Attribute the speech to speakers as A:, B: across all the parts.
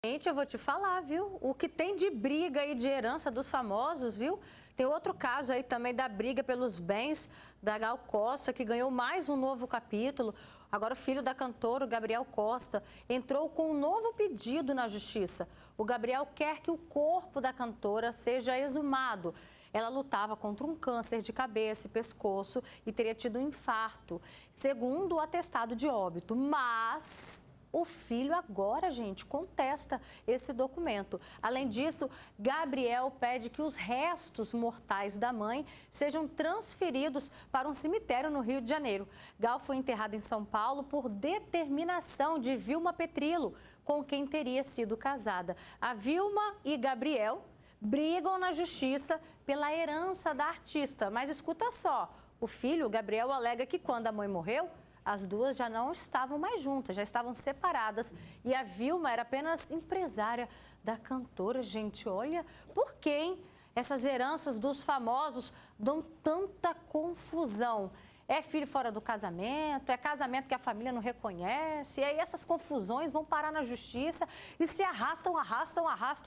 A: Gente, eu vou te falar, viu? O que tem de briga aí de herança dos famosos, viu? Tem outro caso aí também da briga pelos bens da Gal Costa, que ganhou mais um novo capítulo. Agora o filho da cantora, o Gabriel Costa, entrou com um novo pedido na justiça. O Gabriel quer que o corpo da cantora seja exumado. Ela lutava contra um câncer de cabeça e pescoço e teria tido um infarto, segundo o atestado de óbito. Mas o filho agora, gente, contesta esse documento. Além disso, Gabriel pede que os restos mortais da mãe sejam transferidos para um cemitério no Rio de Janeiro. Gal foi enterrada em São Paulo por determinação de Vilma Petrilo, com quem teria sido casada. A Vilma e Gabriel brigam na justiça pela herança da artista. Mas escuta só, o filho, Gabriel, alega que quando a mãe morreu, as duas já não estavam mais juntas, já estavam separadas. E a Vilma era apenas empresária da cantora. Gente, olha, por que, hein? Essas heranças dos famosos dão tanta confusão. É filho fora do casamento, é casamento que a família não reconhece, e aí essas confusões vão parar na justiça e se arrastam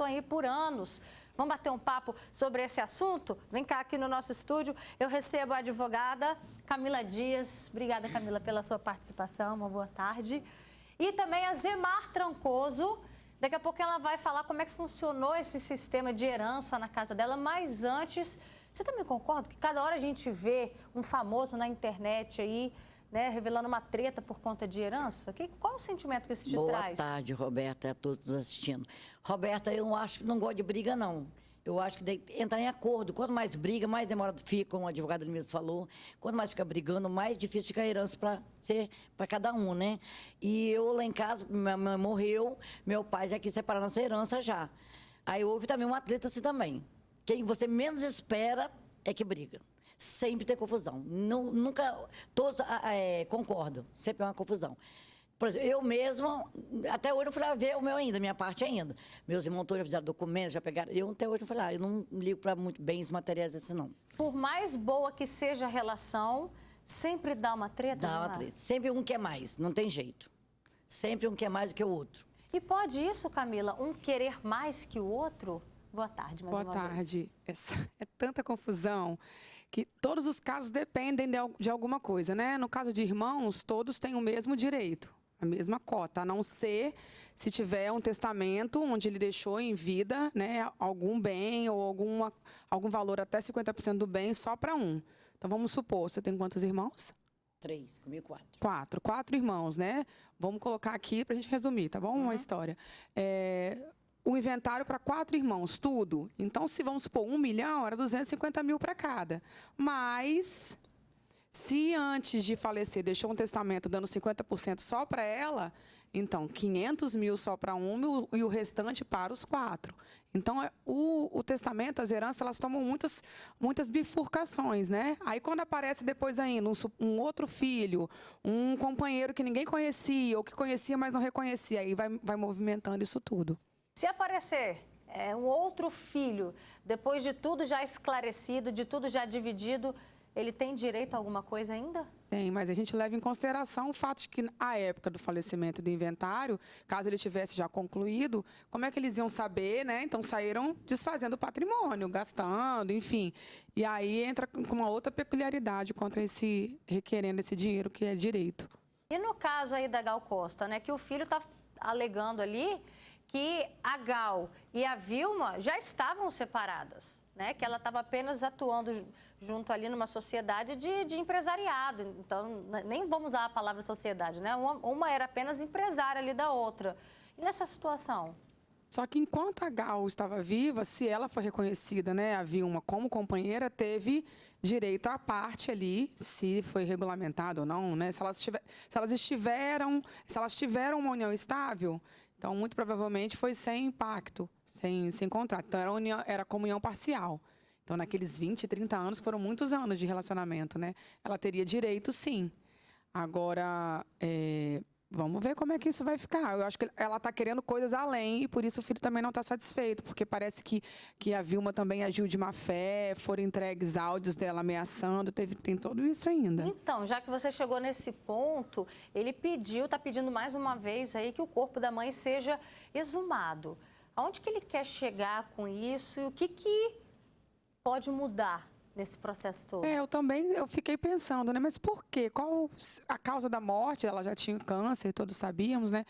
A: aí por anos. Vamos bater um papo sobre esse assunto? Vem cá aqui no nosso estúdio, eu recebo a advogada Camila Dias. Obrigada, Camila, pela sua participação, uma boa tarde. E também a Zemar Trancoso. Daqui a pouco ela vai falar como é que funcionou esse sistema de herança na casa dela, mas antes, você também concorda que cada hora a gente vê um famoso na internet aí, né, revelando uma treta por conta de herança? Qual o sentimento que isso te traz?
B: Boa tarde, Roberta, a todos assistindo. Roberta, eu não gosto de briga, não. Eu acho que entra em acordo. Quanto mais briga, mais demorado fica, como o advogado mesmo falou. Quanto mais fica brigando, mais difícil fica a herança para cada um, né? E eu lá em casa, minha mãe morreu, meu pai já quis separar nossa herança já. Aí houve também uma treta assim também. Quem você menos espera é que briga. Sempre tem confusão. Nunca todos concordam. Sempre é uma confusão. Por exemplo, eu mesmo, até hoje não fui lá ver o meu ainda, minha parte ainda. Meus irmãos todos já fizeram documentos, já pegaram. Eu até hoje não fui lá, eu não ligo para muito bens materiais assim, não.
A: Por mais boa que seja a relação, sempre dá uma treta?
B: Dá uma treta. Sempre um quer mais, não tem jeito. Sempre um quer mais do que o outro.
A: E pode isso, Camila, um querer mais que o outro? Boa tarde, mais uma vez.
C: Boa tarde. É tanta confusão que todos os casos dependem de alguma coisa, né? No caso de irmãos, todos têm o mesmo direito, a mesma cota, a não ser se tiver um testamento onde ele deixou em vida, né, algum bem ou algum valor até 50% do bem só para um. Então, vamos supor, você tem quantos irmãos?
B: 3, comigo 4.
C: Quatro irmãos, né? Vamos colocar aqui para a gente resumir, tá bom? Uma história. O inventário para 4 irmãos, tudo. Então, se vamos supor 1 milhão, era 250 mil para cada. Mas, se antes de falecer deixou um testamento dando 50% só para ela, então 500 mil só para um e o restante para os 4. Então, o testamento, as heranças, elas tomam muitas bifurcações, né? Aí, quando aparece depois ainda um outro filho, um companheiro que ninguém conhecia, ou que conhecia, mas não reconhecia, aí vai movimentando isso tudo.
A: Se aparecer um outro filho, depois de tudo já esclarecido, de tudo já dividido, ele tem direito a alguma coisa ainda?
C: Tem, mas a gente leva em consideração o fato de que, à época do falecimento do inventário, caso ele tivesse já concluído, como é que eles iam saber, né? Então, saíram desfazendo o patrimônio, gastando, enfim. E aí entra com uma outra peculiaridade contra requerendo esse dinheiro que é direito.
A: E no caso aí da Gal Costa, né? Que o filho está alegando ali que a Gal e a Vilma já estavam separadas, né? Que ela estava apenas atuando junto ali numa sociedade de empresariado. Então, nem vamos usar a palavra sociedade, né? Uma era apenas empresária ali da outra. E nessa situação?
C: Só que enquanto a Gal estava viva, se ela foi reconhecida, né, a Vilma, como companheira, teve direito à parte ali, se foi regulamentado ou não, né? Se elas tiveram uma união estável, então muito provavelmente foi sem impacto, sem contrato. Então era comunhão parcial. Então naqueles 20, 30 anos, que foram muitos anos de relacionamento, né? Ela teria direito, sim. Agora, vamos ver como é que isso vai ficar. Eu acho que ela está querendo coisas além e por isso o filho também não está satisfeito, porque parece que a Vilma também agiu de má fé, foram entregues áudios dela ameaçando, tem tudo isso ainda.
A: Então, já que você chegou nesse ponto, ele está pedindo mais uma vez aí que o corpo da mãe seja exumado. Aonde que ele quer chegar com isso e o que pode mudar nesse processo todo?
C: Eu fiquei pensando, né? Mas por quê? Qual a causa da morte? Ela já tinha câncer, todos sabíamos, né?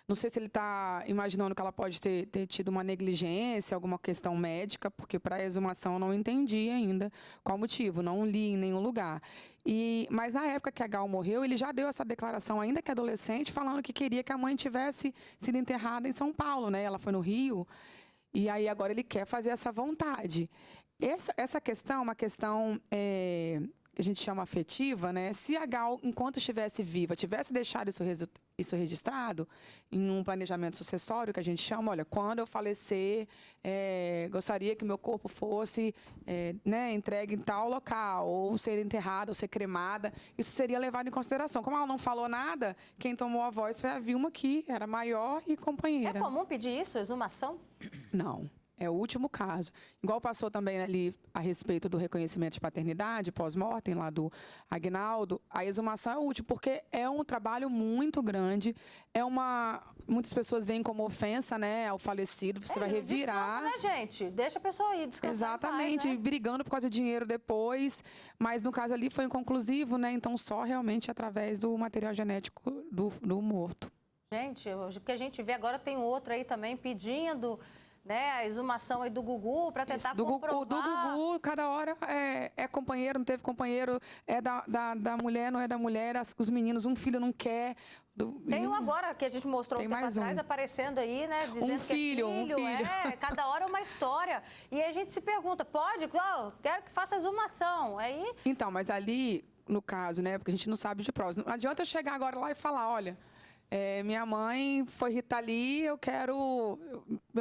C: Não sei se ele está imaginando que ela pode ter tido uma negligência, alguma questão médica, porque para a exumação eu não entendi ainda qual motivo, não li em nenhum lugar. Mas na época que a Gal morreu, ele já deu essa declaração, ainda que adolescente, falando que queria que a mãe tivesse sido enterrada em São Paulo, né? Ela foi no Rio, e aí agora ele quer fazer essa vontade. Essa questão é uma questão que a gente chama afetiva, né? Se a Gal, enquanto estivesse viva, tivesse deixado isso registrado em um planejamento sucessório, que a gente chama, olha, quando eu falecer, gostaria que meu corpo fosse entregue em tal local, ou ser enterrada, ou ser cremada, isso seria levado em consideração. Como ela não falou nada, quem tomou a voz foi a Vilma, que era maior e companheira.
A: É comum pedir isso, exumação?
C: Não. É o último caso. Igual passou também ali a respeito do reconhecimento de paternidade, pós-mortem, lá do Agnaldo, a exumação é útil, porque é um trabalho muito grande, muitas pessoas veem como ofensa, né, ao falecido, você vai revirar.
A: Descansa, né, gente? Deixa a pessoa ir descansar.
C: Exatamente,
A: em paz, né?
C: brigando por causa de dinheiro depois, mas no caso ali foi inconclusivo, né, então só realmente através do material genético do morto.
A: Gente, o que a gente vê agora tem outro aí também pedindo... né, a exumação aí do Gugu para tentar comprovar.
C: O do Gugu, cada hora é companheiro, não teve companheiro, é da mulher, não é da mulher, os meninos, um filho não quer.
A: Tem um agora que a gente mostrou um tempo atrás, aparecendo aí, né, dizendo
C: um filho.
A: Cada hora é uma história. E a gente se pergunta, pode? Quero que faça exumação. Aí...
C: Então, mas ali, no caso, né, porque a gente não sabe de provas, não adianta eu chegar agora lá e falar, olha... minha mãe foi Rita Lee,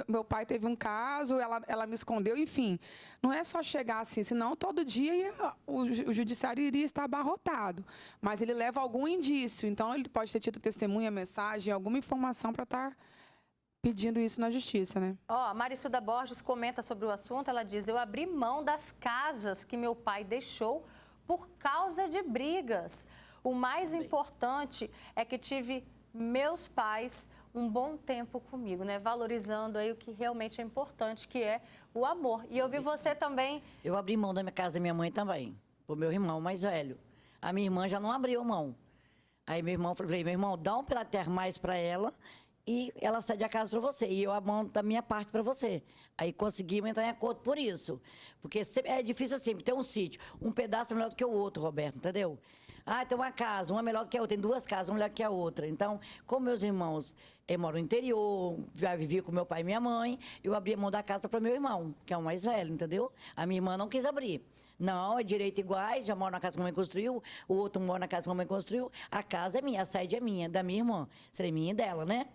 C: meu pai teve um caso, ela me escondeu, enfim. Não é só chegar assim, senão todo dia o judiciário iria estar abarrotado. Mas ele leva algum indício, então ele pode ter tido testemunha, mensagem, alguma informação para estar pedindo isso na justiça, né?
A: A Maricilda Borges comenta sobre o assunto, ela diz, eu abri mão das casas que meu pai deixou por causa de brigas. O mais importante é que tive... meus pais um bom tempo comigo, né? Valorizando aí o que realmente é importante, que é o amor. E eu vi você também...
B: Eu abri mão da minha casa da minha mãe também, pro meu irmão mais velho. A minha irmã já não abriu mão. Aí meu irmão, falei, meu irmão, dá um pela mais para ela e ela cede a casa para você. E eu abro mão da minha parte para você. Aí conseguimos entrar em acordo por isso. Porque é difícil assim, ter um sítio. Um pedaço é melhor do que o outro, Roberto, entendeu? Tem uma casa, uma melhor do que a outra. Tem duas casas, uma melhor que a outra. Então, como meus irmãos moram no interior, já vivia com meu pai e minha mãe, eu abri a mão da casa para meu irmão, que é o mais velho, entendeu? A minha irmã não quis abrir. Não, é direito iguais, já moro na casa que a mamãe construiu, o outro mora na casa que a mamãe construiu. A casa é minha, a sede é minha, da minha irmã. Seria minha e dela, né?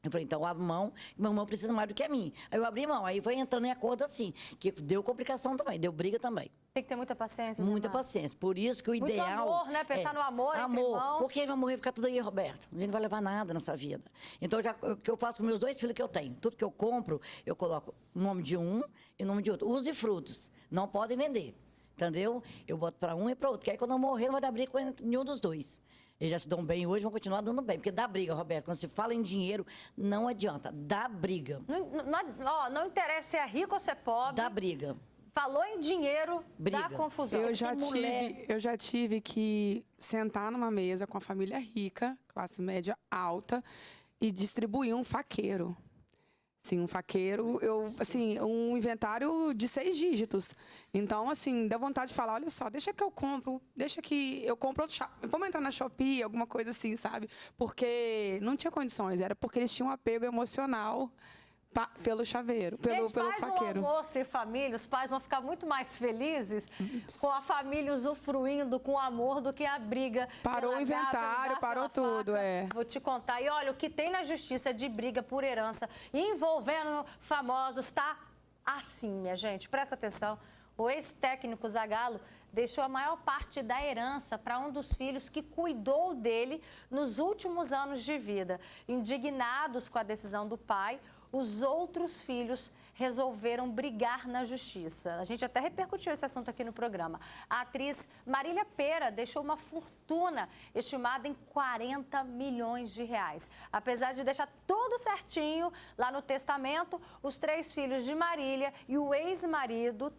B: Eu falei, então eu abro mão, meu irmão precisa mais do que a mim. Aí eu abri mão, aí foi entrando em acordo assim, que deu complicação também, deu briga também.
A: Tem que ter muita paciência,
B: muita paciência, por isso que o ideal...
A: Muito amor, né? Pensar no amor entre irmãos.
B: Porque vai morrer e ficar tudo aí, Roberto. A gente não vai levar nada nessa vida. Então, o que eu faço com meus 2 filhos que eu tenho? Tudo que eu compro, eu coloco o nome de um e o nome de outro. Use frutos, não podem vender, entendeu? Eu boto para um e para outro, que aí quando eu morrer não vai dar briga com nenhum dos dois. Eles já se dão bem hoje, vão continuar dando bem. Porque dá briga, Roberto. Quando se fala em dinheiro, não adianta. Dá briga.
A: Não interessa se é rico ou se é pobre.
B: Dá briga.
A: Falou em dinheiro, briga. Dá confusão.
C: Eu já tive que sentar numa mesa com a família rica, classe média alta, e distribuir um faqueiro. Sim, um faqueiro, um inventário de 6 dígitos. Então, assim, dá vontade de falar, olha só, deixa que eu compro vamos entrar na Shopee, alguma coisa assim, sabe? Porque não tinha condições, era porque eles tinham um apego emocional pelo chaveiro, pelo faqueiro.
A: Um almoço e família, os pais vão ficar muito mais felizes com a família usufruindo com amor do que a briga.
C: Parou o inventário, parou tudo,
A: Vou te contar. E olha, o que tem na justiça de briga por herança envolvendo famosos tá assim, minha gente. Presta atenção. O ex-técnico Zagallo deixou a maior parte da herança para um dos filhos que cuidou dele nos últimos anos de vida. Indignados com a decisão do pai, os outros filhos resolveram brigar na justiça. A gente até repercutiu esse assunto aqui no programa. A atriz Marília Pêra deixou uma fortuna estimada em 40 milhões de reais. Apesar de deixar tudo certinho lá no testamento, os 3 filhos de Marília e o ex-marido,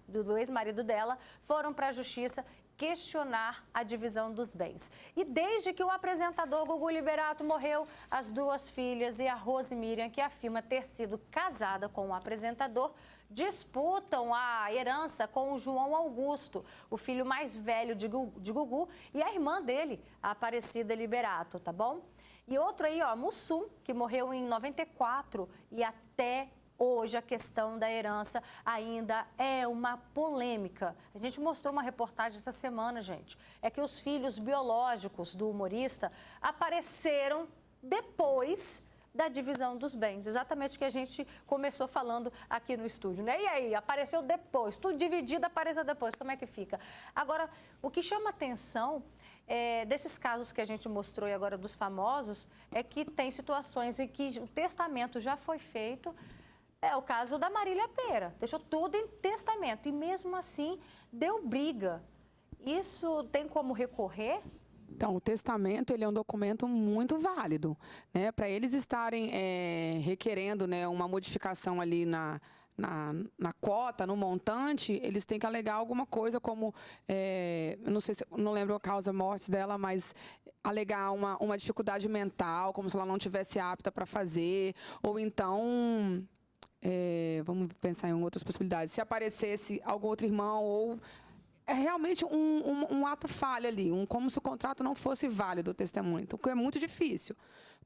A: do ex-marido dela, foram para a justiça questionar a divisão dos bens. E desde que o apresentador Gugu Liberato morreu, as 2 filhas e a Rose Miriam, que afirma ter sido casada com o apresentador, disputam a herança com o João Augusto, o filho mais velho de Gugu, e a irmã dele, a Aparecida Liberato, tá bom? E outro aí, ó, Mussum, que morreu em 94 e até hoje a questão da herança ainda é uma polêmica. A gente mostrou uma reportagem essa semana, gente. É que os filhos biológicos do humorista apareceram depois da divisão dos bens. Exatamente o que a gente começou falando aqui no estúdio, né? E aí, apareceu depois, tudo dividido, apareceu depois. Como é que fica? Agora, o que chama atenção desses casos que a gente mostrou e agora dos famosos é que tem situações em que o testamento já foi feito. É o caso da Marília Pêra, deixou tudo em testamento e mesmo assim deu briga. Isso tem como recorrer?
C: Então, o testamento ele é um documento muito válido, né? Para eles estarem requerendo, né, uma modificação ali na cota, no montante, eles têm que alegar alguma coisa como, eu não sei se, não lembro a causa morte dela, mas alegar uma dificuldade mental, como se ela não tivesse apta para fazer, ou então... vamos pensar em outras possibilidades. Se aparecesse algum outro irmão ou... É realmente um ato falho ali, como se o contrato não fosse válido, o testemunho. Então, é muito difícil.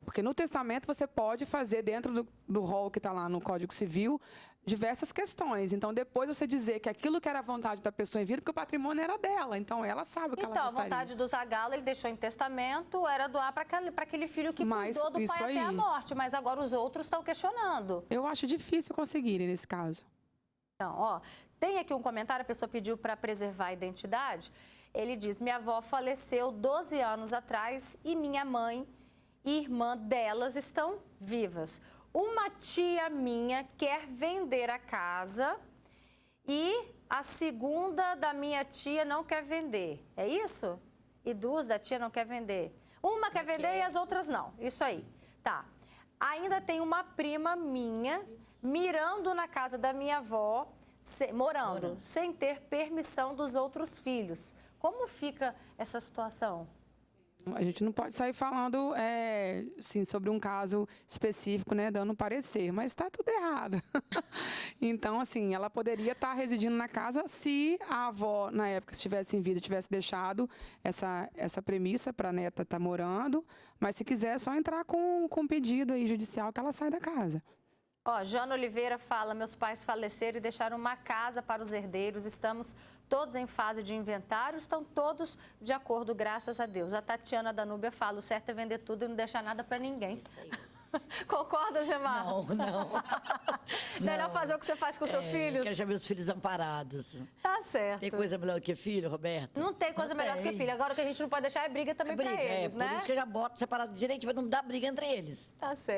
C: Porque no testamento você pode fazer, dentro do rol que está lá no Código Civil, diversas questões. Então, depois você dizer que aquilo que era a vontade da pessoa em vida, porque o patrimônio era dela. Então, ela sabe o que ela gostaria.
A: Então, a vontade do Zagalo, ele deixou em testamento, era doar para aquele filho que cuidou do pai até a morte. Mas agora os outros estão questionando.
C: Eu acho difícil conseguirem nesse caso.
A: Então, ó, tem aqui um comentário, a pessoa pediu para preservar a identidade. Ele diz, minha avó faleceu 12 anos atrás e minha mãe e irmã delas estão vivas. Uma tia minha quer vender a casa e a segunda da minha tia não quer vender. É isso? E 2 da tia não quer vender. Uma quer vender e as outras não. Isso aí. Tá. Ainda tem uma prima minha mirando na casa da minha avó, morando, sem ter permissão dos outros filhos. Como fica essa situação?
C: A gente não pode sair falando assim, sobre um caso específico, né, dando parecer, mas está tudo errado. Então, assim, ela poderia estar residindo na casa se a avó, na época, se estivesse em vida, tivesse deixado essa premissa para a neta estar morando, mas se quiser, é só entrar com um pedido aí judicial que ela sai da casa.
A: Ó, Jana Oliveira fala, meus pais faleceram e deixaram uma casa para os herdeiros, estamos todos em fase de inventário, estão todos de acordo, graças a Deus. A Tatiana Danúbia fala, o certo é vender tudo e não deixar nada para ninguém. Isso aí. Concorda, Gemar?
B: Não.
A: Melhor fazer o que você faz com seus filhos?
B: Quero deixar meus filhos amparados.
A: Tá certo.
B: Tem coisa melhor que filho, Roberto?
A: Não tem coisa melhor que filho. Agora o que a gente não pode deixar é briga também para eles, né?
B: Por isso que eu já boto separado direitinho, para não dar briga entre eles.
A: Tá certo.